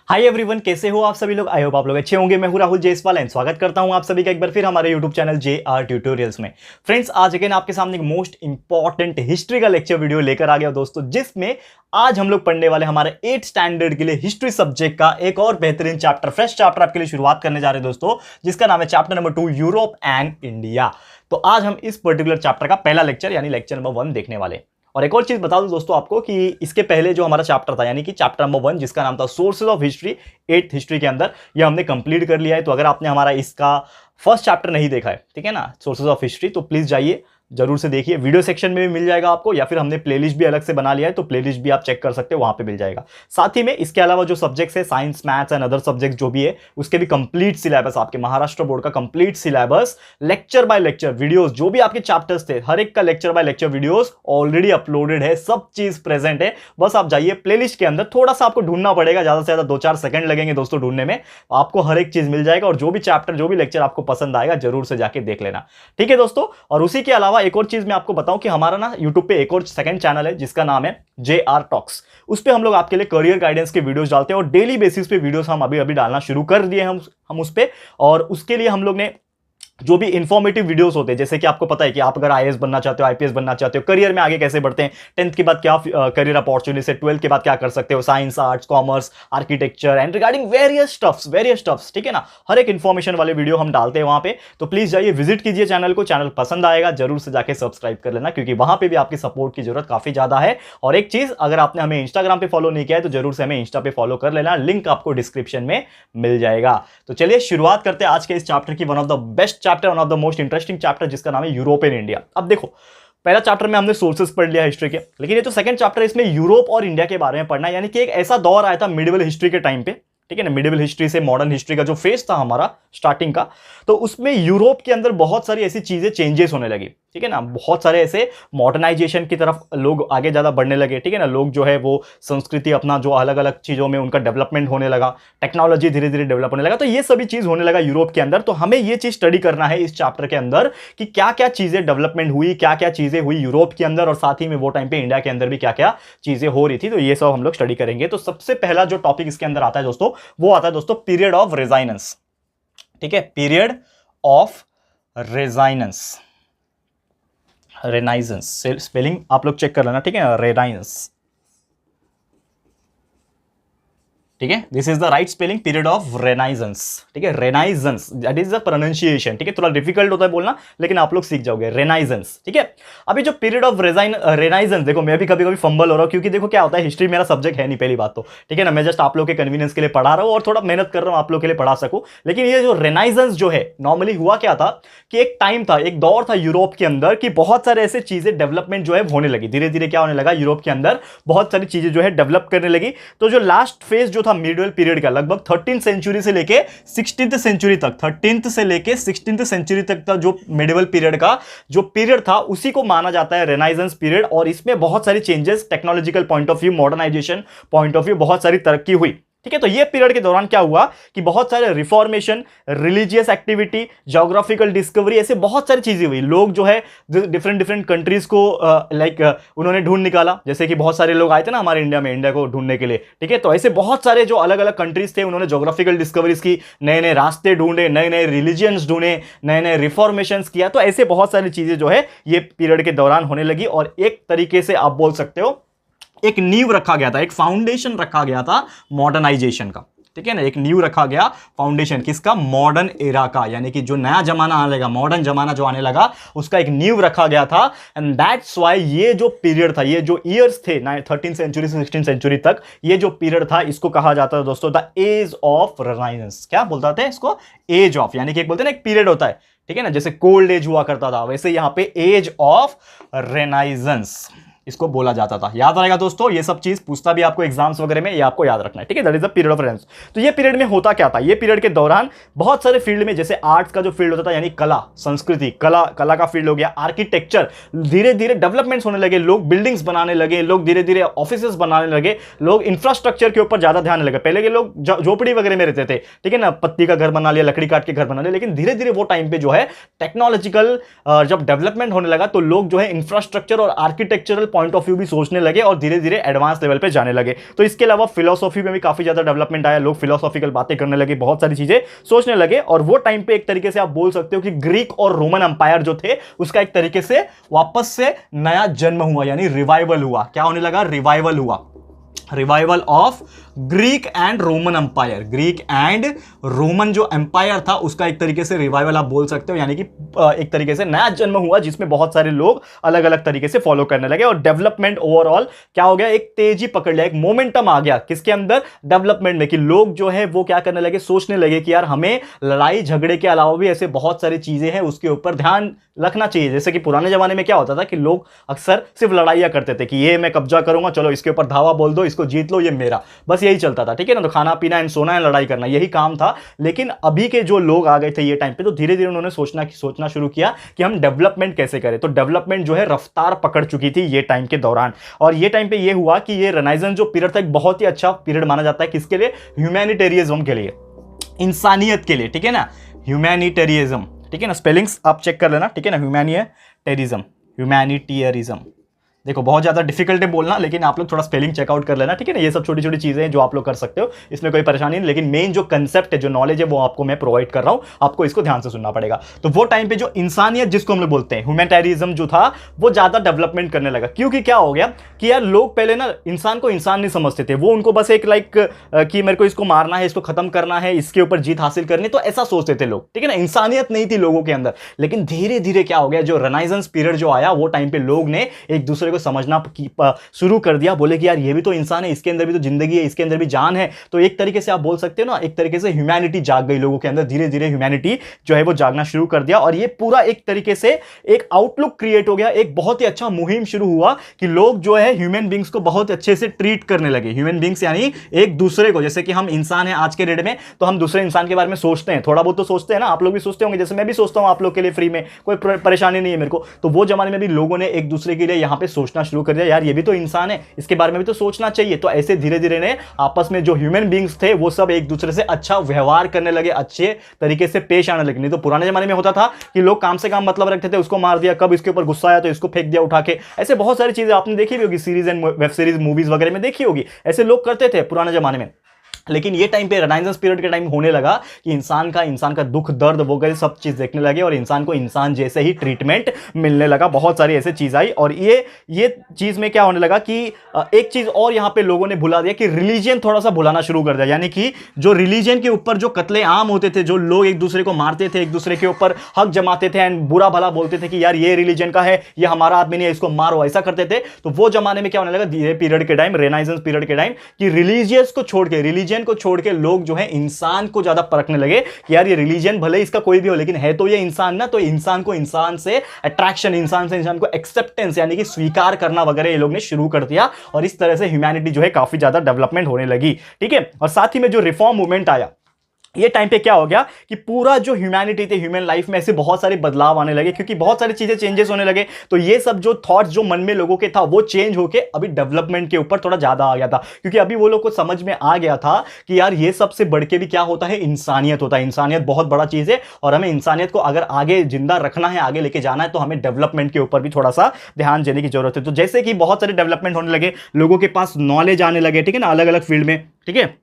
Hi everyone, कैसे हो आप सभी लोग। आई होप आप लोग अच्छे होंगे। मैं हूं राहुल जयसवाल एंड स्वागत करता हूं आप सभी का एक बार फिर हमारे यूट्यूब चैनल JR ट्यूटोरियल्स में। फ्रेंड्स, आज अगेन आपके सामने एक मोस्ट इंपॉर्टेंट हिस्ट्री का लेक्चर वीडियो लेकर आ गया दोस्तों, जिसमें आज हम लोग पढ़ने वाले हमारे 8th स्टैंडर्ड के लिए हिस्ट्री सब्जेक्ट का एक और बेहतरीन चैप्टर, फ्रेश चैप्टर आपके लिए शुरुआत करने जा रहे हैं दोस्तों, जिसका नाम है chapter number 2 Europe and India. तो आज हम इस पर्टिकुलर चैप्टर का पहला लेक्चर यानी लेक्चर नंबर 1 देखने वाले। और एक और चीज बता दूं दोस्तों आपको कि इसके पहले जो हमारा चैप्टर था यानी कि चैप्टर नंबर 1 जिसका नाम था sources of history 8th history के अंदर, ये हमने कंप्लीट कर लिया है। तो अगर आपने हमारा इसका फर्स्ट चैप्टर नहीं देखा है, ठीक है ना, सोर्सेज ऑफ हिस्ट्री, तो प्लीज जाइए, जरूर से देखिए। वीडियो सेक्शन में भी मिल जाएगा आपको, या फिर हमने प्लेलिस्ट भी अलग से बना लिया है, तो प्लेलिस्ट भी आप चेक कर सकते हो, वहां पे मिल जाएगा। साथ ही में इसके अलावा जो सब्जेक्ट्स है, science, maths and other subjects जो भी है, उसके भी कंप्लीट सिलेबस, आपके महाराष्ट्र बोर्ड का complete syllabus, lecture by lecture videos, जो भी आपके चैप्टर्स थे, हर एक का lecture by lecture videos already uploaded है, सब चीज प्रेजेंट है। बस आप जाइए प्लेलिस्ट के अंदर, थोड़ा सा आपको ढूंढना पड़ेगा, ज्यादा से ज्यादा 2-4 सेकंड लगेंगे दोस्तों ढूंढने में, आपको हर एक चीज मिल जाएगा। और जो भी चैप्टर, जो भी लेक्चर आपको पसंद आएगा, जरूर से जाके देख लेना, ठीक है दोस्तों। और उसी के अलावा एक और चीज मैं आपको बताऊं कि हमारा ना यूट्यूब पे एक और सेकंड चैनल है जिसका नाम है JR टॉक्स। उस पे हम लोग आपके लिए करियर गाइडेंस के वीडियोस डालते हैं और डेली बेसिस पे वीडियोस हम अभी डालना शुरू कर दिए हैं हम उस पे। और उसके लिए हम लोग ने जो भी इंफॉर्मेटिव वीडियोस होते हैं, जैसे कि आपको पता है कि आप अगर IAS बनना चाहते हो, IPS बनना चाहते हो, करियर में आगे कैसे बढ़ते हैं, 10th के बाद क्या करियर अपॉर्चुनिटी है, 12th के बाद क्या कर सकते हो, science, arts, commerce, architecture and regarding various stuffs, ठीक है ना, हर एक इंफॉर्मेशन वाले वीडियो हम डालते हैं वहां पे। तो प्लीज जाइए, विजिट कीजिए चैनल को, चैनल पसंद आएगा, जरूर से जाके सब्सक्राइब कर लेना, क्योंकि वहां पे भी आपकी सपोर्ट की जरूरत काफी ज्यादा है। और एक चीज, अगर आपने हमें इंस्टाग्राम पे फॉलो नहीं किया है तो जरूर से हमें इंस्टा पे फॉलो कर लेना, लिंक आपको डिस्क्रिप्शन में मिल जाएगा। तो चलिए शुरुआत करते हैं आज के इस चैप्टर की, one of the best chapter, one of the most interesting chapter, जिसका नाम है यूरोप एंड इंडिया। अब देखो, पहला चैप्टर में हमने सोर्सेस पढ़ लिया हिस्ट्री के, लेकिन ये जो सेकंड चैप्टर है इसमें यूरोप और इंडिया के बारे में पढ़ना है। यानी कि एक ऐसा दौर आया था मिडिवल हिस्ट्री के टाइम पे, ठीक है ना, मिडिवल हिस्ट्री से मॉडर्न हिस्ट्री का जो फेज था हमारा स्टार्टिंग का, तो उसमें यूरोप के अंदर बहुत सारी ऐसी चीजें चेंजेस होने लगी, ठीक है ना, बहुत सारे ऐसे मॉडर्नाइजेशन की तरफ लोग आगे ज्यादा बढ़ने लगे, ठीक है ना, लोग जो है वो संस्कृति अपना जो अलग अलग चीजों में उनका डेवलपमेंट होने लगा, टेक्नोलॉजी धीरे धीरे डेवलप होने लगा, तो ये सभी चीज होने लगा यूरोप के अंदर। तो हमें ये चीज स्टडी करना है इस चैप्टर के अंदर कि क्या क्या चीजें डेवलपमेंट हुई, क्या क्या चीजें हुई यूरोप के अंदर, और साथ ही में वो टाइम पे इंडिया के अंदर भी क्या क्या चीजें हो रही थी। तो ये सब हम लोग स्टडी करेंगे। तो सबसे पहला जो टॉपिक इसके अंदर आता है दोस्तों, वो आता है दोस्तों पीरियड ऑफ रेजाइनेंस, ठीक है, पीरियड ऑफ रेजाइनेंस, रेनाइजेंस, स्पेलिंग आप लोग चेक कर लेना, ठीक है, रेनाइजेंस, ठीक है, this is the right spelling, period of renaissance, ठीक है, renaissance, that is the pronunciation, ठीक है, थोड़ा डिफिकल्ट होता है बोलना, लेकिन आप लोग सीख जाओगे, रेनाइजेंस, ठीक है। अभी जो पीरियड ऑफ रेनाइजेंस, देखो मैं भी कभी कभी फंबल हो रहा हूं, क्योंकि देखो क्या होता है, हिस्ट्री मेरा सब्जेक्ट है नहीं, पहली बात तो, ठीक है ना, मैं जस्ट आप लोग के कन्वीनियंस के लिए पढ़ा रहा हूं और थोड़ा मेहनत कर रहा हूं आप लोग के लिए पढ़ा सकूं। लेकिन ये जो रेनाइजेंस जो है, नॉर्मली हुआ क्या था कि एक टाइम था, एक दौर था यूरोप के अंदर कि बहुत सारे ऐसे चीजें डेवलपमेंट जो है होने लगी, धीरे धीरे क्या होने लगा, यूरोप के अंदर बहुत सारी चीजें जो है डेवलप करने लगी। तो जो लास्ट फेज जो था मिडिवल पीरियड का, लगभग 13th सेंचुरी से लेके 16th सेंचुरी तक, 13th से लेके 16th सेंचुरी तक का जो मिडिवल पीरियड का जो पीरियड था, उसी को माना जाता है रेनाइजेंस पीरियड। और इसमें बहुत सारी changes, technological point of view, modernisation point of view, बहुत सारी तरक्की हुई, ठीक है। तो ये पीरियड के दौरान क्या हुआ कि बहुत सारे reformation, religious activity, geographical discovery, ऐसे बहुत सारी चीजें हुई। लोग जो है डिफरेंट डिफरेंट कंट्रीज को उन्होंने ढूंढ निकाला, जैसे कि बहुत सारे लोग आए थे ना हमारे इंडिया में, इंडिया को ढूंढने के लिए, ठीक है। तो ऐसे बहुत सारे जो अलग अलग कंट्रीज थे, उन्होंने ज्योग्राफिकल डिस्कवरीज की, नए नए रास्ते ढूंढे, नए नए रिलीजियंस ढूंढे, नए नए रिफॉर्मेशंस किया। तो ऐसे बहुत सारी चीजें जो है ये पीरियड के दौरान होने लगी। और एक तरीके से आप बोल सकते हो एक नींव रखा गया था, एक फाउंडेशन रखा गया था मॉडर्नाइजेशन का, ठीक है ना, एक नींव रखा गया, फाउंडेशन किसका, मॉडर्न एरा का, यानी कि जो नया जमाना आने लगा, मॉडर्न जमाना जो आने लगा, उसका एक नींव रखा गया था। एंड दैट्स व्हाई ये जो पीरियड था, ये जो ईयर्स थे 13th सेंचुरी से 16th सेंचुरी तक, ये जो पीरियड था, इसको कहा जाता है दोस्तों द एज ऑफ रेनाइजेंस। क्या बोलते थे इसको, एज ऑफ, यानी कि एक बोलते हैं ना एक पीरियड होता है, ठीक है ना, जैसे कोल्ड एज हुआ करता था, वैसे यहां पे एज ऑफ रेनाइजेंस इसको बोला जाता था। याद रहेगा दोस्तों, ये सब चीज पूछता भी आपको एग्जाम्स वगैरह में, ये आपको याद रखना है, ठीक है, that is the period of renaissance. तो ये पीरियड में होता क्या था, ये पीरियड के दौरान बहुत सारे फील्ड में, जैसे आर्ट्स का जो फील्ड होता था, यानी कला, संस्कृति, कला का फील्ड हो गया, आर्किटेक्चर, धीरे धीरे डेवलपमेंट्स होने लगे, लोग बिल्डिंग्स बनाने लगे, लोग धीरे धीरे ऑफिसेस बनाने लगे, लोग इंफ्रास्ट्रक्चर के ऊपर ज्यादा ध्यान लगे। पहले के लोग झोपड़ी वगैरह में रहते थे, ठीक है ना, पत्ती का घर बना लिया, लकड़ी काट के घर बना लिया, लेकिन धीरे धीरे वो टाइम पे जो है टेक्नोलॉजिकल जब डेवलपमेंट होने लगा, तो लोग जो है इंफ्रास्ट्रक्चर और आर्किटेक्चरल पॉइंट ऑफ व्यू भी सोचने लगे और धीरे धीरे एडवांस लेवल पे जाने लगे। तो इसके अलावा फिलोसॉफी में भी काफी ज्यादा डेवलपमेंट आया, लोग फिलोसॉफिकल बातें करने लगे, बहुत सारी चीजें सोचने लगे। और वो टाइम पे एक तरीके से आप बोल सकते हो कि ग्रीक और रोमन अंपायर जो थे उसका एक तरीके से वापस से नया जन्म हुआ, यानी रिवाइवल हुआ। क्या होने लगा? रिवाइवल हुआ, revival of Greek and Roman umpire. Greek and Roman जो अंपायर था उसका एक तरीके से रिवाइवल आप बोल सकते हो, यानी कि एक तरीके से नया जन्म हुआ जिसमें बहुत सारे लोग अलग अलग तरीके से फॉलो करने लगे। और डेवलपमेंट ओवरऑल क्या हो गया? एक तेजी पकड़ लिया, एक मोमेंटम आ गया किसके अंदर? डेवलपमेंट में। कि लोग जो है वो क्या करने लगे? सोचने लगे कि यार हमें लड़ाई झगड़े के अलावा भी ऐसे बहुत सारी चीजें हैं उसके ऊपर ध्यान रखना चाहिए। जैसे कि पुराने जमाने में क्या होता था कि लोग अक्सर सिर्फ लड़ाइयां करते थे कि ये मैं कब्जा करूंगा, चलो इसके ऊपर धावा बोल दो, इसको जीत लो, ये मेरा, बस यही चलता था, ठीक है ना। तो खाना पीना एंड सोना एंड लड़ाई करना यही काम था। लेकिन अभी के जो लोग आ गए थे ये टाइम पे, तो धीरे धीरे उन्होंने सोचना शुरू किया कि हम डेवलपमेंट कैसे करें। तो डेवलपमेंट जो है रफ्तार पकड़ चुकी थी ये टाइम के दौरान। और ये टाइम पे ये हुआ कि ये रेनेसांस जो पीरियड था एक बहुत ही अच्छा पीरियड माना जाता है किसके लिए? ह्यूमैनिटेरियनिज्म के लिए, इंसानियत के लिए, ठीक है ना। ह्यूमैनिटेरियनिज्म, ठीक है ना, स्पेलिंग्स आप चेक कर लेना, ठीक है ना। ह्यूमैनिटेरिज्म, ह्यूमैनिटेरिज्म, देखो बहुत ज्यादा डिफिकल्ट है बोलना, लेकिन आप लोग थोड़ा स्पेलिंग चेकआउट कर लेना, ठीक है ना। ये सब छोटी छोटी चीजें हैं जो आप लोग कर सकते हो, इसमें कोई परेशानी नहीं। लेकिन मेन जो कंसेप्ट है, जो नॉलेज है, वो आपको मैं प्रोवाइड कर रहा हूं, आपको इसको ध्यान से सुनना पड़ेगा। तो वो टाइम पे जो इंसानियत जिसको हम लोग बोलते हैं, ह्यूमैनिटेरियनिज्म जो था वो ज्यादा डेवलपमेंट करने लगा। क्योंकि क्या हो गया कि यार लोग पहले ना इंसान को इंसान नहीं समझते थे, वो उनको बस एक कि मेरे को इसको मारना है, इसको खत्म करना है, इसके ऊपर जीत हासिल करनी, तो ऐसा सोचते थे लोग, ठीक है ना। इंसानियत नहीं थी लोगों के अंदर। लेकिन धीरे धीरे क्या हो गया, जो रेनेसांस पीरियड जो आया वो टाइम पे लोग ने एक दूसरे को समझना शुरू कर दिया। बोले कि यार ये भी तो इंसान है, इसके अंदर भी तो जिंदगी है, इसके अंदर भी जान है। तो एक तरीके से आप बोल सकते हो ना, एक तरीके से ह्यूमैनिटी जाग गई लोगों के अंदर, धीरे धीरे ह्यूमैनिटी जो है वो जागना शुरू कर दिया। और ये पूरा एक तरीके से एक आउटलुक क्रिएट हो गया, एक बहुत ही अच्छा मुहिम शुरू हुआ कि लोग जो है ह्यूमन बींग्स को बहुत अच्छे से ट्रीट करने लगे। ह्यूमन बींग्स यानी एक दूसरे को, जैसे कि हम इंसान हैं आज के डेट में, तो हम दूसरे इंसान के बारे में सोचते हैं, थोड़ा बहुत तो सोचते हैं ना, आप लोग भी सोचते होंगे, जैसे मैं भी सोचता हूं आप लोग के लिए फ्री में, कोई परेशानी नहीं है मेरे को। तो वो जमाने में भी लोगों ने एक दूसरे के लिए यहां पे सोचना शुरू कर दिया, यार ये भी तो इंसान है, इसके बारे में भी तो सोचना चाहिए। तो ऐसे धीरे धीरे ने आपस में जो ह्यूमन बींग्स थे वो सब एक दूसरे से अच्छा व्यवहार करने लगे, अच्छे तरीके से पेश आने लगे। नहीं तो पुराने जमाने में होता था कि लोग काम से काम मतलब रखते थे, उसको मार दिया, कब इसके ऊपर गुस्सा आया तो इसको फेंक दिया उठा के। ऐसे बहुत सारी चीजें आपने देखी भी होगी, series and web series movies वगैरह में देखी होगी, ऐसे लोग करते थे पुराने जमाने में। लेकिन ये टाइम पे रेनेसांस पीरियड के टाइम होने लगा कि इंसान का दुख दर्द वगैरह सब चीज देखने लगे और इंसान को इंसान जैसे ही ट्रीटमेंट मिलने लगा। बहुत सारी ऐसी चीज आई। और ये चीज में क्या होने लगा कि एक चीज और यहां पे लोगों ने भुला दिया कि रिलीजन थोड़ा सा भुलाना शुरू कर दिया। यानी कि जो रिलीजन के ऊपर जो कत्ले आम होते थे, जो लोग एक दूसरे को मारते थे, एक दूसरे के ऊपर हक जमाते थे एंड बुरा भला बोलते थे कि यार ये रिलीजन का है, ये हमारा आदमी नहीं है, इसको मारो, ऐसा करते थे। तो वो जमाने में क्या होने लगा, ये पीरियड के टाइम, रेनेसांस पीरियड के टाइम, कि रिलीजियन को छोड़ के लोग जो है इंसान को ज्यादा परखने लगे कि यार ये रिलीजन भले इसका कोई भी हो, लेकिन है तो ये इंसान ना। तो इंसान को इंसान से अट्रैक्शन, इंसान से इंसान को एक्सेप्टेंस यानी कि स्वीकार करना वगैरह ये लोग ने शुरू कर दिया। और इस तरह से ह्यूमैनिटी जो है काफी ज्यादा डेवलपमेंट होने लगी, ठीक है। और साथ ही में जो रिफॉर्म मूवमेंट आया, ये टाइम पे क्या हो गया कि पूरा जो ह्यूमैनिटी थी, ह्यूमन लाइफ में ऐसे बहुत सारे बदलाव आने लगे, क्योंकि बहुत सारी चीजें चेंजेस होने लगे। तो ये सब जो थॉट्स जो मन में लोगों के था वो चेंज होके अभी डेवलपमेंट के ऊपर थोड़ा ज्यादा आ गया था। क्योंकि अभी वो लोग को समझ में आ गया था कि यार ये सबसे बढ़ के भी क्या होता है, इंसानियत होता है। इंसानियत बहुत बड़ा चीज है और हमें इंसानियत को अगर आगे जिंदा रखना है, आगे लेके जाना है, तो हमें डेवलपमेंट के ऊपर भी थोड़ा सा ध्यान देने की जरूरत है। तो जैसे कि बहुत सारे डेवलपमेंट होने लगे, लोगों के पास नॉलेज आने लगे, ठीक है ना, अलग अलग फील्ड में, ठीक है,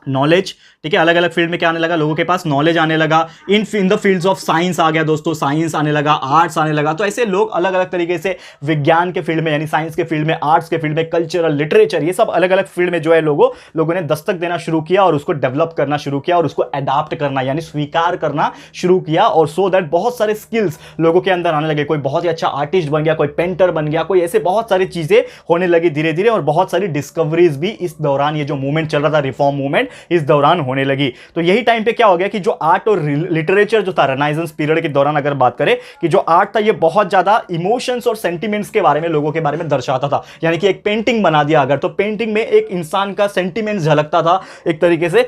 नॉलेज, ठीक है, अलग अलग फील्ड में क्या आने लगा, लोगों के पास नॉलेज आने लगा। In the fields of science आ गया दोस्तों, साइंस आने लगा, आर्ट्स आने लगा। तो ऐसे लोग अलग अलग तरीके से विज्ञान के फील्ड में, यानी साइंस के फील्ड में, आर्ट्स के फील्ड में, कल्चरल, लिटरेचर, ये सब अलग अलग फील्ड में जो है लोगों ने दस्तक देना शुरू किया और उसको डेवलप करना शुरू किया और उसको अडॉप्ट करना यानी स्वीकार करना शुरू किया। और सो दैट बहुत सारे स्किल्स लोगों के अंदर आने लगे। कोई बहुत ही अच्छा आर्टिस्ट बन गया, कोई पेंटर बन गया, कोई ऐसे बहुत सारी चीजें होने लगी धीरे धीरे। और बहुत सारी डिस्कवरीज भी इस दौरान, ये जो मूवमेंट चल रहा था, रिफॉर्म मूवमेंट, इस दौरान होने लगी। तो यही टाइम पे क्या हो गया कि जो आर्ट और लिटरेचर जो था रेनेसांस पीरियड के दौरान, अगर बात करें कि जो आर्ट था ये बहुत ज्यादा इमोशंस और सेंटिमेंट्स के बारे में, लोगों के बारे में दर्शाता था। यानी कि एक पेंटिंग बना दिया अगर, तो पेंटिंग में एक इंसान का सेंटिमेंट झलकता था, एक तरीके से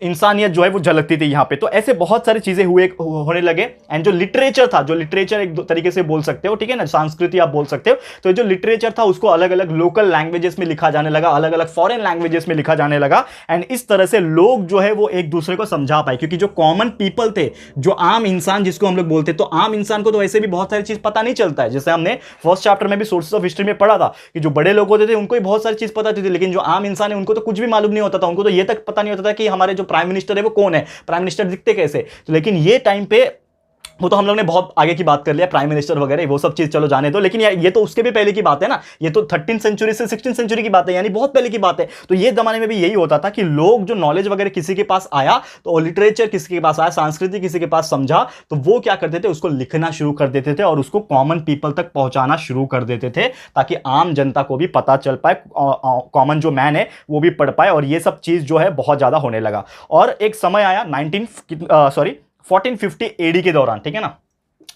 इंसानियत जो है वो झलकती थी यहां पे। तो ऐसे बहुत सारी चीजें होने लगे। एंड जो लिटरेचर था, जो लिटरेचर एक तरीके से बोल सकते हो, ठीक है ना, संस्कृति आप बोल सकते हो। तो जो लिटरेचर था उसको अलग अलग लोकल लैंग्वेजेस में लिखा जाने लगा, अलग अलग फॉरेन लैंग्वेजेस में लिखा जाने लगा। एंड इस तरह से लोग जो है वो एक दूसरे को समझा पाए, क्योंकि जो कॉमन पीपल थे, जो आम इंसान जिसको हम लोग बोलते, तो आम इंसान को तो वैसे भी बहुत सारी चीज पता नहीं चलता है। जैसे हमने फर्स्ट चैप्टर में भी सोर्सेस ऑफ हिस्ट्री में पढ़ा था कि जो बड़े लोग होते थे उनको ही बहुत सारी चीज पता थी, लेकिन जो आम इंसान है उनको तो कुछ भी मालूम नहीं होता था। उनको तो ये तक पता नहीं होता था कि हमारे जो प्राइम मिनिस्टर है वो कौन है, प्राइम मिनिस्टर दिखते कैसे। तो लेकिन ये टाइम पे वो तो हम लोग ने बहुत आगे की बात कर लिया, प्राइम मिनिस्टर वगैरह वो सब चीज चलो जाने दो, लेकिन ये तो उसके भी पहले की बात है ना, ये तो 13th सेंचुरी से 16th सेंचुरी की बात है, यानी बहुत पहले की बात है। तो ये जमाने में भी यही होता था कि लोग जो नॉलेज वगैरह किसी के पास आया, तो लिटरेचर किसी के पास आया, संस्कृति किसी के पास समझा, तो वो क्या करते थे, उसको लिखना शुरू कर देते थे और उसको कॉमन पीपल तक पहुंचाना शुरू कर देते थे, ताकि आम जनता को भी पता चल पाए, कॉमन जो मैन है वो भी पढ़ पाए। और ये सब चीज जो है बहुत ज्यादा होने लगा। और एक समय आया 1450 एडी के दौरान, ठीक है ना,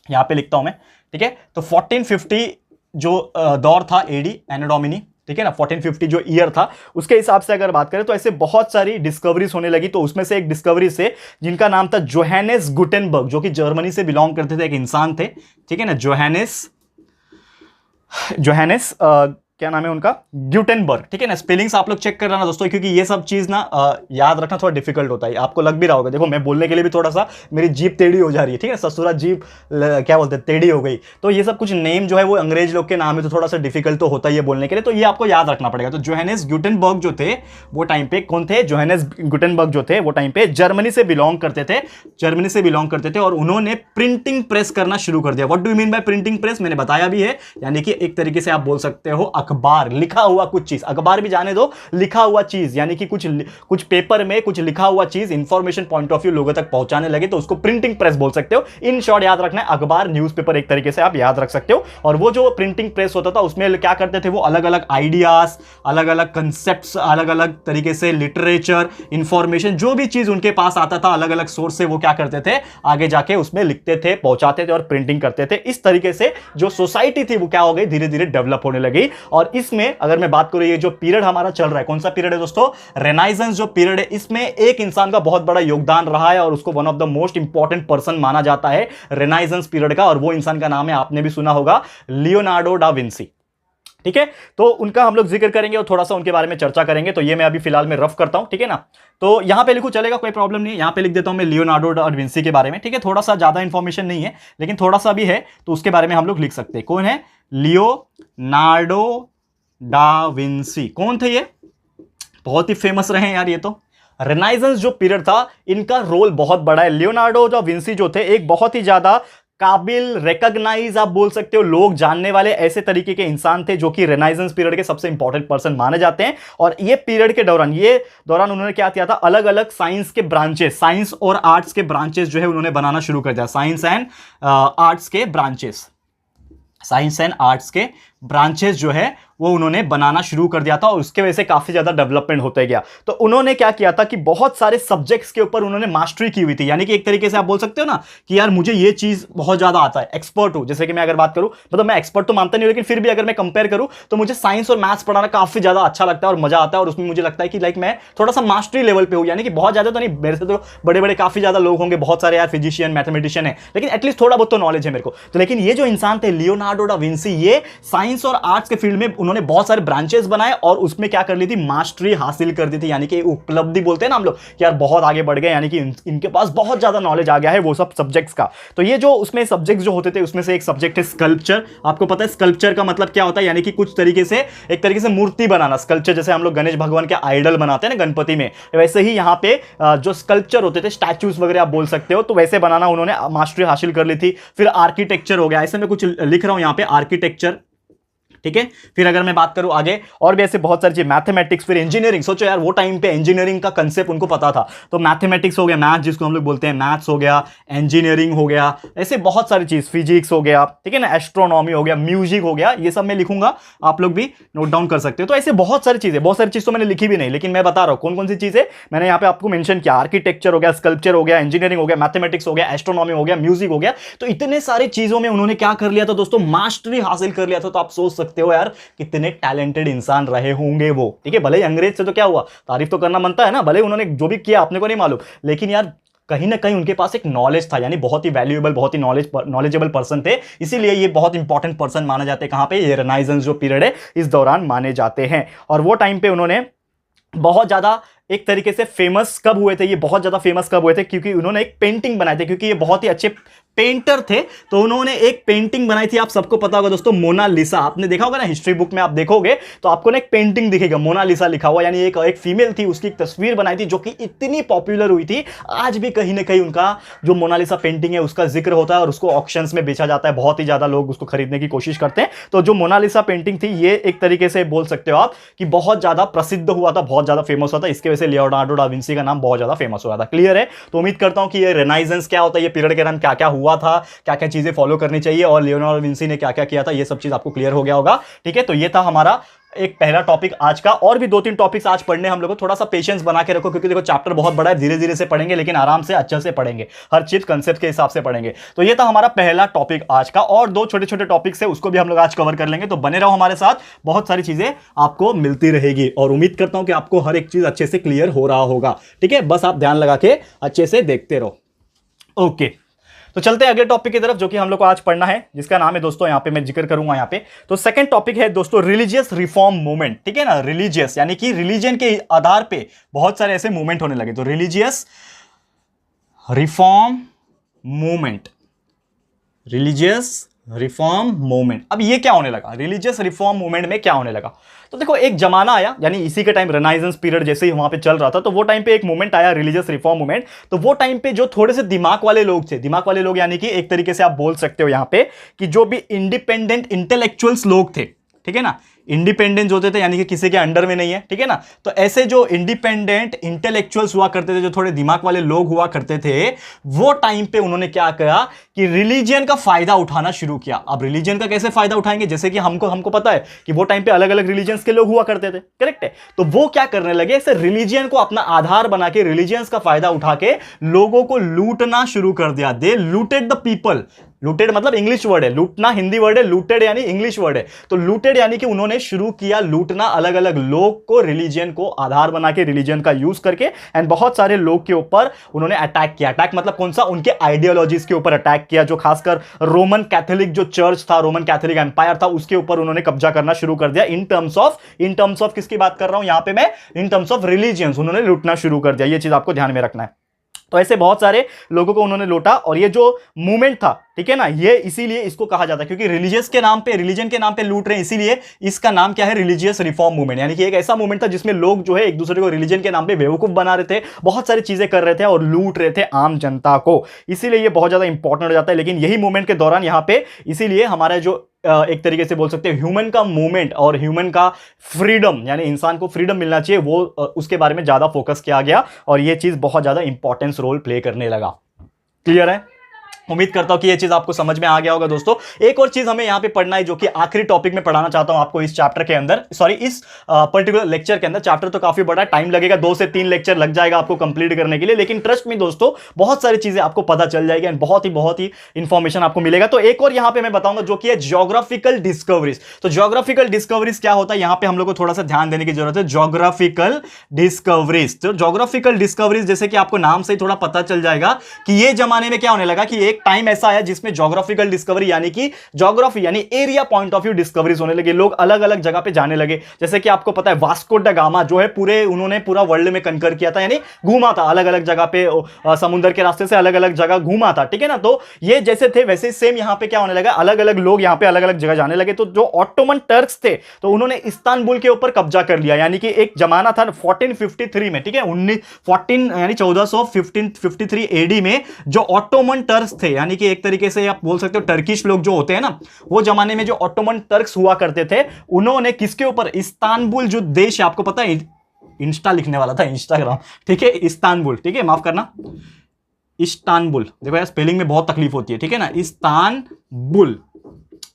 यहां पे लिखता हूं मैं, ठीक है। तो 1450 जो दौर था एडी एनो डोमिनी, ठीक है ना, 1450 जो ईयर था उसके हिसाब से अगर बात करें तो ऐसे बहुत सारी डिस्कवरीज होने लगी। तो उसमें से एक डिस्कवरी से जिनका नाम था जोहानेस गुटेनबर्ग, जो कि जर्मनी से बिलोंग करते थे, एक इंसान थे, ठीक है ना, जोहानेस क्या नाम है उनका, ग्यूटेनबर्ग, ठीक है ना। स्पेलिंग्स आप लोग चेक कर रहे ना दोस्तों, क्योंकि ये सब चीज ना याद रखना थोड़ा डिफिकल्ट होता है, आपको लग भी रहा होगा। देखो मैं बोलने के लिए भी थोड़ा सा मेरी जीभ टेढ़ी हो जा रही है, ठीक है, ससुरा जीभ क्या बोलते हैं, टेढ़ी हो गई। तो ये सब कुछ नेम जो है वो अंग्रेज लोग के नाम है, तो थोड़ा सा डिफिकल्ट तो होता ही है बोलने के लिए, तो ये आपको याद रखना पड़ेगा। तो जोहानेस ग्यूटेनबर्ग जो थे वो टाइम पे कौन थे, जोहानेस गुटेनबर्ग जो थे वो टाइम पे जर्मनी से बिलोंग करते थे, और उन्होंने प्रिंटिंग प्रेस करना शुरू कर दिया। What do you mean by printing press, मैंने बताया भी है, यानी कि एक तरीके से आप बोल सकते हो अखबार, लिखा हुआ कुछ चीज, अखबार भी जाने दो, लिखा हुआ चीज, यानी कि कुछ पेपर में कुछ लिखा हुआ चीज इंफॉर्मेशन पॉइंट ऑफ व्यू लोगों तक पहुंचाने लगे, तो उसको प्रिंटिंग प्रेस बोल सकते हो। इन शॉर्ट याद रखना है, अखबार, न्यूज़पेपर एक तरीके से आप याद रख सकते हो। और वो जो प्रिंटिंग प्रेस होता था उसमें क्या करते थे, वो अलग अलग आइडियाज, अलग अलग कंसेप्ट, अलग अलग तरीके से लिटरेचर, इंफॉर्मेशन, जो भी चीज उनके पास आता था अलग अलग सोर्स से, वो क्या करते थे, आगे जाके उसमें लिखते थे, पहुंचाते थे और प्रिंटिंग करते थे। इस तरीके से जो सोसाइटी थी वो क्या हो गई, धीरे धीरे डेवलप होने लगी। और इसमें अगर मैं बात करूं, ये जो पीरियड हमारा चल रहा है, कौन सा पीरियड है दोस्तों, रेनाइजेंस जो पीरियड है, इसमें एक इंसान का बहुत बड़ा योगदान रहा है और उसको one of the most important person माना जाता है रेनाइजेंस पीरियड का, और वो इंसान का नाम है, आपने भी सुना होगा, लियोनार्डो डा विंसी, ठीक है। तो उनका हम लोग जिक्र करेंगे और थोड़ा सा उनके बारे में चर्चा करेंगे। तो ये मैं अभी फिलहाल में रफ करता हूं, ठीक है ना। तो यहां पे लिखूं चलेगा, कोई प्रॉब्लम नहीं है, यहां पे लिख देता हूं मैं लियोनार्डो डा विंसी के बारे में, ठीक है। थोड़ा सा ज्यादा इंफॉर्मेशन नहीं है लेकिन थोड़ा सा भी है, तो उसके बारे में हम लोग लिख सकते हैं। कौन है, लियोनार्डो डा विंसी, कौन थे ये, बहुत ही फेमस रहे यार ये तो। रेनाइजेंस जो पीरियड था इनका रोल बहुत बड़ा है। लियोनार्डो डा विंसी जो थे एक बहुत ही ज्यादा काबिल, रिकॉग्नाइज आप बोल सकते हो, लोग जानने वाले ऐसे तरीके के इंसान थे जो कि रेनाइजेंस पीरियड के सबसे इंपॉर्टेंट पर्सन माने जाते हैं। और ये पीरियड के दौरान उन्होंने क्या किया था, अलग अलग साइंस के ब्रांचेस, साइंस और आर्ट्स के ब्रांचेस जो है उन्होंने बनाना शुरू कर दिया। साइंस एंड आर्ट्स के ब्रांचेस जो है वो उन्होंने बनाना शुरू कर दिया था, और उसके वजह से काफी ज्यादा डेवलपमेंट होते गया। तो उन्होंने क्या किया था कि बहुत सारे सब्जेक्ट्स के ऊपर उन्होंने मास्टरी की हुई थी, यानी कि एक तरीके से आप बोल सकते हो ना कि यार मुझे ये चीज बहुत ज्यादा आता है, एक्सपर्ट हूं। जैसे कि मैं अगर बात करूं, मतलब मैं एक्सपर्ट तो मानता नहीं, लेकिन फिर भी अगर मैं कंपेयर करूं तो मुझे साइंस और मैथ्स पढ़ाना काफी ज्यादा अच्छा लगता है और मजा आता है, और उसमें मुझे लगता है कि लाइक मैं थोड़ा सा मास्टरी लेवल पे हूं, यानी कि बहुत ज्यादा तो नहीं, मेरे से तो बड़े बड़े काफी ज्यादा लोग होंगे, बहुत सारे यार फिजिशियन, मैथमेटिशियन है, लेकिन एटलीस्ट थोड़ा बहुत तो नॉलेज है मेरे को। तो लेकिन ये जो इंसान थे लियोनार्डो डा विंसी, ये साइंस और आर्ट्स के फील्ड में उन्होंने बहुत सारे ब्रांचेस बनाए और उसमें क्या कर ली थी, मास्टरी हासिल कर दी थी, यानी कि उपलब्धि बोलते हैं ना हम लोग कि यार बहुत आगे बढ़ गए, यानी कि इनके पास बहुत ज्यादा नॉलेज आ गया है वो सब सब्जेक्ट्स का। तो ये जो उसमें सब्जेक्ट्स जो होते थे उसमें से एक सब्जेक्ट है स्कल्पचर। आपको पता है स्कल्पचर का मतलब क्या होता है, यानी कि कुछ तरीके से एक तरीके से मूर्ति बनाना। स्कल्पचर जैसे हम लोग गणेश भगवान के आइडल बनाते हैं ना गणपति में, वैसे ही यहाँ पे जो स्कल्पचर होते थे, स्टैच्यूज वगैरह आप बोल सकते हो, तो वैसे बनाना उन्होंने मास्टरी हासिल कर ली थी। फिर आर्किटेक्चर हो गया, ऐसे में कुछ लिख रहा हूं यहाँ पे, आर्किटेक्चर, ठीक है। फिर अगर मैं बात करूं आगे और भी ऐसे बहुत सारी चीज, मैथमेटिक्स, फिर इंजीनियरिंग। सोचो यार वो टाइम पे इंजीनियरिंग का कंसेप्ट उनको पता था, तो मैथमेटिक्स हो गया, मैथ जिसको हम लोग बोलते हैं, मैथ्स हो गया, इंजीनियरिंग हो गया, ऐसे बहुत सारी चीज, फिजिक्स हो गया, ठीक है ना, एस्ट्रोनॉमी हो गया, म्यूजिक हो गया, ये सब मैं लिखूंगा, आप लोग भी नोट डाउन कर सकते हो। तो ऐसे बहुत सारी चीजें, बहुत सारी चीज तो मैंने लिखी भी नहीं, लेकिन मैं बता रहा हूं कौन कौन सी चीजें मैंने यहाँ पे आपको मेंशन किया। आर्किटेक्चर हो गया, स्कल्पचर हो गया, इंजीनियरिंग हो गया, मैथमेटिक्स हो गया, एस्ट्रोनॉमी हो गया, म्यूजिक हो गया। तो इतने सारी चीजों में उन्होंने क्या कर लिया था दोस्तों, मास्टरी हासिल कर लिया था। तो आप सोच सकते हो यार कितने टैलेंटेड इंसान रहे होंगे वो, ठीक है। भले ही अंग्रेज से तो क्या हुआ, तारीफ तो करना बनता है ना, भले उन्होंने जो भी किया अपने को नहीं मालूम, लेकिन यार कहीं ना कहीं उनके पास एक नॉलेज था, यानी बहुत ही वैल्यूएबल, बहुत ही नॉलेजेबल पर्सन थे, इसीलिए ये बहुत इंपॉर्टेंट पर्सन माने जाते हैं। कहां पे, ये रेनाइजेंस जो पीरियड है इस दौरान माने जाते हैं। और वो टाइम पे उन्होंने बहुत ज़्यादा एक तरीके से फेमस कब हुए थे, ये बहुत ज्यादा फेमस कब हुए थे, क्योंकि उन्होंने एक पेंटिंग बनाई थी, क्योंकि ये बहुत ही अच्छे पेंटर थे, तो उन्होंने एक पेंटिंग बनाई थी। आप सबको पता होगा दोस्तों, मोनालिसा, आपने देखा होगा ना हिस्ट्री बुक में, आप देखोगे तो आपको ना एक पेंटिंग दिखेगा मोनालिसा लिखा हुआ, यानी एक फीमेल थी, उसकी एक तस्वीर बनाई थी जो कि इतनी पॉपुलर हुई थी। आज भी कहीं ना कहीं उनका जो मोनालिसा पेंटिंग है उसका जिक्र होता है और उसको ऑक्शंस में बेचा जाता है, बहुत ही ज्यादा लोग उसको खरीदने की कोशिश करते हैं। तो जो मोनालिसा पेंटिंग थी, ये एक तरीके से बोल सकते हो आप कि बहुत ज्यादा प्रसिद्ध हुआ था, बहुत ज्यादा फेमस हुआ था, इसके वजह से लियोनार्डो डा विंसी का नाम बहुत ज्यादा फेमस हुआ था। क्लियर है? तो उम्मीद करता हूं कि ये रेनाइजेंस क्या होता है, ये पीरियड के दौरान क्या क्या हुआ था, क्या क्या चीजें फॉलो करनी चाहिए और लियोनार्डो विंसी ने क्या क्या किया था, ये सब चीज आपको क्लियर हो गया होगा। ठीक है, तो ये था हमारा एक पहला टॉपिक आज का। और भी 2-3 टॉपिक्स आज पढ़ने हम लोग को, थोड़ा सा पेशेंस बना के रखो, क्योंकि देखो चैप्टर बहुत बड़ा है, धीरे धीरे से पढ़ेंगे लेकिन आराम से अच्छे से पढ़ेंगे, हर चीज कंसेप्ट के हिसाब से पढ़ेंगे। तो ये था हमारा पहला टॉपिक आज का, और 2 छोटे छोटे टॉपिक्स है उसको भी हम लोग आज कवर कर लेंगे। तो बने रहो हमारे साथ, बहुत सारी चीजें आपको मिलती रहेगी और उम्मीद करता हूं कि आपको हर एक चीज अच्छे से क्लियर हो रहा होगा। ठीक है, बस आप ध्यान लगा के अच्छे से देखते रहो। ओके, तो चलते हैं अगले टॉपिक की तरफ, जो कि हम लोग को आज पढ़ना है, जिसका नाम है दोस्तों, यहां पे मैं जिक्र करूंगा यहां पे। तो सेकंड टॉपिक है दोस्तों रिलीजियस रिफॉर्म मूवमेंट। ठीक है ना, रिलीजियस यानी कि रिलीजन के आधार पे बहुत सारे ऐसे मूवमेंट होने लगे। तो religious reform movement, religious reform movement. अब ये क्या होने लगा, रिलीजियस रिफॉर्म मूवमेंट में क्या होने लगा? तो देखो एक जमाना आया, यानी इसी के टाइम रेनाइजेंस पीरियड जैसे ही वहां पे चल रहा था, तो वो टाइम पे एक मूवमेंट आया रिलीजियस रिफॉर्म मूवमेंट। तो वो टाइम पे जो थोड़े से दिमाग वाले लोग थे, दिमाग वाले लोग यानी कि एक तरीके से आप बोल सकते हो यहां पे कि जो भी इंडिपेंडेंट इंटेलेक्चुअल्स लोग थे, ठीक है ना, इंडिपेंडेंट होते थे यानी कि किसी के अंडर में नहीं है, ठीक है ना। तो ऐसे जो इंडिपेंडेंट इंटेलेक्चुअल्स हुआ करते थे, जो थोड़े दिमाग वाले लोग हुआ करते थे, वो टाइम पे उन्होंने क्या किया कि रिलीजन का फायदा उठाना शुरू किया। अब रिलीजन का कैसे फायदा उठाएंगे, जैसे कि हमको पता है कि वो टाइम पे अलग अलग रिलीजन्स के लोग हुआ करते थे, करेक्ट है। तो वो क्या करने लगे, ऐसे रिलीजन को अपना आधार बना के, रिलीजन्स का फायदा उठा के लोगों को लूटना शुरू कर दिया। दे लूटेड द पीपल। लूटेड मतलब इंग्लिश वर्ड है, लूटना हिंदी वर्ड है, लूटेड यानी इंग्लिश वर्ड है। तो लूटेड यानी कि उन्होंने शुरू किया लूटना अलग अलग लोग को, रिलीजन को आधार बना के, रिलीजन का यूज करके, एंड बहुत सारे लोग के ऊपर उन्होंने अटैक किया। अटैक मतलब कौन सा, उनके आइडियोलॉजीज के ऊपर अटैक किया, जो खासकर रोमन कैथोलिक जो चर्च था, रोमन कैथोलिक एम्पायर था, उसके ऊपर उन्होंने कब्जा करना शुरू कर दिया। इन टर्म्स ऑफ किसकी बात कर रहा हूं यहां पे मैं, इन टर्म्स ऑफ रिलीजियंस उन्होंने लूटना शुरू कर दिया। ये चीज आपको ध्यान में रखना है। तो ऐसे बहुत सारे लोगों को उन्होंने लूटा, और ये जो मूवमेंट था, ठीक है ना, ये इसीलिए इसको कहा जाता है, क्योंकि रिलीजियस के नाम पे, रिलीजन के नाम पे लूट रहे हैं, इसीलिए इसका नाम क्या है, रिलीजियस रिफॉर्म मूवमेंट। यानी कि एक ऐसा मूवमेंट था जिसमें लोग जो है एक दूसरे को रिलीजन के नाम पे बेवकूफ बना रहे थे, बहुत सारी चीजें कर रहे थे और लूट रहे थे आम जनता को। इसीलिए ये बहुत ज्यादा इंपॉर्टेंट हो जाता है। लेकिन यही मूवमेंट के दौरान यहां पे इसीलिए हमारा जो एक तरीके से बोल सकते हैं ह्यूमन का मूवमेंट और ह्यूमन का फ्रीडम, यानी इंसान को फ्रीडम मिलना चाहिए, वो उसके बारे में ज्यादा फोकस किया गया और ये चीज बहुत ज्यादा इंपॉर्टेंस रोल प्ले करने लगा। क्लियर है? उम्मीद करता हूं कि ये चीज आपको समझ में आ गया होगा दोस्तों। एक और चीज हमें यहां पे पढ़ना है, जो कि आखिरी टॉपिक में पढ़ाना चाहता हूं आपको इस चैप्टर के अंदर, सॉरी इस पर्टिकुलर लेक्चर के अंदर। चैप्टर तो काफी बड़ा, टाइम लगेगा, 2 से 3 लेक्चर लग जाएगा आपको कंप्लीट करने के लिए, लेकिन ट्रस्ट में दोस्तों बहुत सारी चीजें आपको पता चल जाएगी एंड बहुत ही इंफॉर्मेशन आपको मिलेगा। तो एक और यहां पे मैं बताऊंगा जो कि है ज्योग्राफिकल डिस्कवरीज। तो ज्योग्राफिकल डिस्कवरीज क्या होता है, यहां पे हम लोग को थोड़ा सा ध्यान देने की जरूरत है। ज्योग्राफिकल डिस्कवरीज, तो ज्योग्राफिकल डिस्कवरीज जैसे कि आपको नाम से ही थोड़ा पता चल जाएगा कि ये जमाने में क्या होने लगा कि एक टाइम ऐसा आया जिसमें ज्योग्राफिकल डिस्कवरी यानी कि ज्योग्राफी यानी area point of view discoveries होने लगे। लोग अलग अलग जगह पे जाने लगे। जैसे कि आपको पता है वास्को ड गामा जो है उन्होंने पूरा वर्ल्ड में कंकर किया था, यानी घूमा था अलग अलग जगह पे, समुद्र के रास्ते से अलग अलग जगह घूमा था, ठीक है ना। तो ये जैसे थे वैसे सेम यहां पे क्या होने लगा, अलग अलग लोग यहां पे अलग अलग जगह जाने लगे। तो जो ऑटोमन टर्क्स थे, तो उन्होंने इस्तांबुल के ऊपर कब्जा कर लिया। यानी कि एक जमाना था 1453 में, ठीक है, 1453 एडी में जो ऑटोमन टर्क्स थे, यानी कि एक तरीके से आप बोल सकते हो टर्किश लोग जो होते हैं ना, वो जमाने में जो ऑटोमन टर्क्स हुआ करते थे, उन्होंने किसके ऊपर, इस्तांबुल जो देश है, आपको पता है इंस्टा लिखने वाला था, इंस्टाग्राम, ठीक है, इस्तांबुल, ठीक है, माफ करना, इस्तांबुल, देखो यार स्पेलिंग में बहुत तकलीफ होती है, ठीक है ना, इस्तांबुल।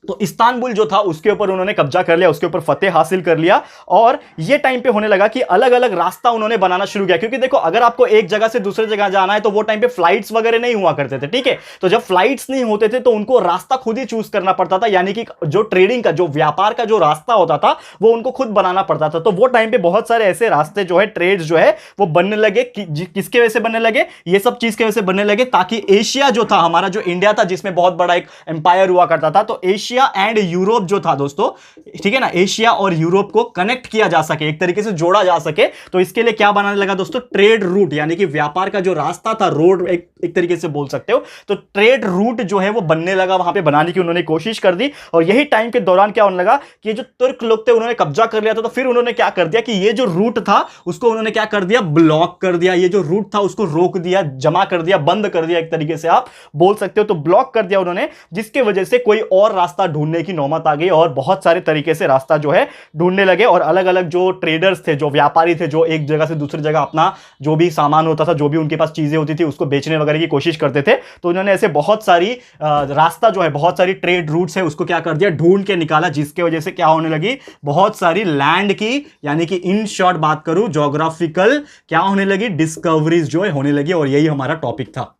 तो इस्तांबुल जो था उसके ऊपर उन्होंने कब्जा कर लिया, उसके ऊपर फतेह हासिल कर लिया। और ये टाइम पे होने लगा कि अलग अलग रास्ता उन्होंने बनाना शुरू किया, क्योंकि देखो अगर आपको एक जगह से दूसरे जगह जाना है तो वो टाइम पे फ्लाइट्स वगैरह नहीं हुआ करते थे, ठीक है। तो जब फ्लाइट्स नहीं होते थे तो उनको रास्ता खुद ही चूज करना पड़ता था, यानी कि जो ट्रेडिंग का, जो व्यापार का जो रास्ता होता था वो उनको खुद बनाना पड़ता था। तो वो टाइम पे बहुत सारे ऐसे रास्ते जो है, ट्रेड्स जो है वो बनने लगे। किसके वजह से बनने लगे, ये सब चीज के वजह से बनने लगे, ताकि एशिया जो था हमारा, जो इंडिया था जिसमें बहुत बड़ा एक एम्पायर हुआ करता था, तो एशिया एशिया एंड यूरोप जो था दोस्तों, ठीक है ना, एशिया और यूरोप को कनेक्ट किया जा सके, एक तरीके से जोड़ा जा सके, तो इसके लिए क्या बनाने लगा दोस्तों, ट्रेड रूट, यानी कि व्यापार का जो रास्ता था, रोड एक तरीके से बोल सकते हो, तो ट्रेड रूट जो है वो बनने लगा, वहां पे बनाने की उन्होंने कोशिश कर दी। और यही टाइम के दौरान क्या होने लगा कि ये जो तुर्क लोग थे उन्होंने कब्जा कर लिया था, तो फिर उन्होंने क्या कर दिया कि ये जो रूट था उसको उन्होंने क्या कर दिया, ब्लॉक कर दिया, ये जो रूट था उसको रोक दिया, जमा कर दिया, बंद कर दिया, एक तरीके से आप बोल सकते हो, तो ब्लॉक कर दिया उन्होंने, जिसके वजह से कोई और रास्ता ढूंढने की नौबत आ गई और बहुत सारे तरीके से रास्ता जो है ढूंढने लगे। और अलग अलग जो ट्रेडर्स थे, जो व्यापारी थे, जो एक जगह से दूसरी जगह अपना जो भी सामान होता था, जो भी उनके पास चीजें होती थी उसको बेचने वगैरह की कोशिश करते थे, तो उन्होंने ऐसे बहुत सारी रास्ता जो है, बहुत सारी ट्रेड रूट्स है, उसको क्या कर दिया, ढूंढ के निकाला, जिसके वजह से क्या होने लगी, बहुत सारी लैंड की, यानी कि इन शॉर्ट बात करूं, ज्योग्राफिकल क्या होने लगी, डिस्कवरीज जो है होने लगी। और यही हमारा टॉपिक था,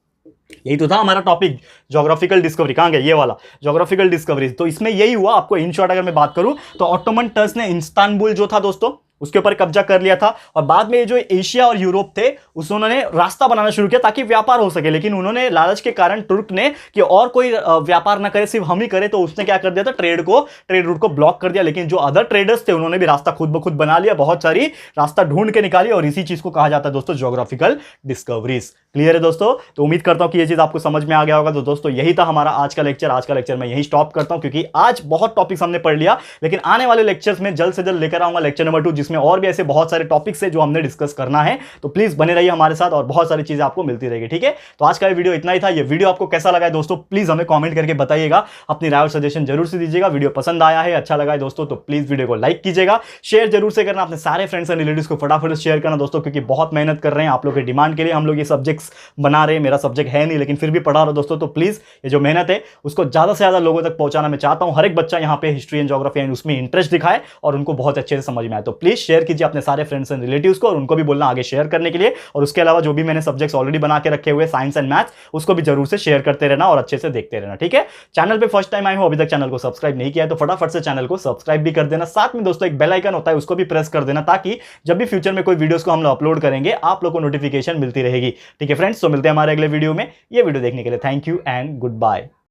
यही तो था हमारा टॉपिक, ज्योग्राफिकल डिस्कवरी। कहां गया ये वाला ज्योग्राफिकल डिस्कवरीज, तो इसमें यही हुआ। आपको इन शॉर्ट अगर मैं बात करूं तो ऑटोमन टर्क्स ने इस्तांबुल जो था दोस्तों उसके ऊपर कब्जा कर लिया था, और बाद में ये जो एशिया और यूरोप थे उन्होंने रास्ता बनाना शुरू किया ताकि व्यापार हो सके, लेकिन उन्होंने लालच के कारण तुर्क ने कि और कोई व्यापार ना करे, सिर्फ हम ही करे, तो उसने क्या कर दिया था, ट्रेड रूट को ब्लॉक कर दिया। लेकिन जो अदर ट्रेडर्स थे उन्होंने भी रास्ता खुद ब खुद बना लिया, बहुत सारी रास्ता ढूंढ के निकाली, और इसी चीज को कहा जाता है दोस्तों ज्योग्राफिकल डिस्कवरीज। क्लियर है दोस्तों? तो उम्मीद करता हूं कि ये चीज आपको समझ में आ गया होगा। तो दोस्तों यही था हमारा आज का लेक्चर। आज का लेक्चर मैं यही स्टॉप करता हूं, क्योंकि आज बहुत टॉपिक्स हमने पढ़ लिया, लेकिन आने वाले लेक्चर्स में जल्द से जल्द लेकर आऊंगा लेक्चर नंबर 2, जिसमें और भी ऐसे बहुत सारे टॉपिक्स है जो हमने डिस्कस करना है। तो प्लीज बने रहिए हमारे साथ और बहुत सारी चीजें आपको मिलती रहेगी। ठीक है, तो आज का ये वीडियो इतना ही था। ये वीडियो आपको कैसा लगा है दोस्तों, प्लीज हमें कमेंट करके बताइएगा, अपनी राय और सजेशन जरूर से दीजिएगा। वीडियो पसंद आया है, अच्छा लगा है दोस्तों, तो प्लीज वीडियो को लाइक कीजिएगा, शेयर जरूर से करना, अपने सारे फ्रेंड्स एंड रिलेटिव्स को फटाफट शेयर करना दोस्तों, क्योंकि बहुत मेहनत कर रहे हैं आप लोग के डिमांड के लिए, हम लोग ये सब्जेक्ट्स बना रहे हैं। मेरा सब्जेक्ट है नहीं लेकिन फिर भी पढ़ा रहा हूं दोस्तों, तो प्लीज ये जो मेहनत है उसको ज्यादा से ज्यादा लोगों तक पहुंचाना मैं चाहता हूं। हर एक बच्चा यहाँ पे हिस्ट्री एंड ज्योग्राफी एंड उसमें इंटरेस्ट दिखाए और उनको बहुत अच्छे से समझ में आए। तो प्लीज शेयर कीजिए अपने सारे फ्रेंड्स एंड रिलेटिव्स को, और उनको भी बोलना आगे शेयर करने के लिए। और उसके अलावा जो भी मैंने सब्जेक्ट्स ऑलरेडी बना के रखे हुए साइंस एंड मैथ्स, उसको भी जरूर से शेयर करते रहना और अच्छे से देखते रहना। ठीक है, चैनल पे फर्स्ट टाइम आए हो, अभी तक चैनल को सब्सक्राइब नहीं किया है, तो फटाफट से चैनल को सब्सक्राइब भी कर देना। साथ में दोस्तों एक बेल आइकन होता है, उसको भी प्रेस कर देना, ताकि जब भी फ्यूचर में कोई वीडियोस को हम लोग अपलोड करेंगे आप लोग को नोटिफिकेशन मिलती रहेगी। ठीक है फ्रेंड्स, तो मिलते हैं हमारे अगले वीडियो में। ये वीडियो देखने के लिए thank you and good bye.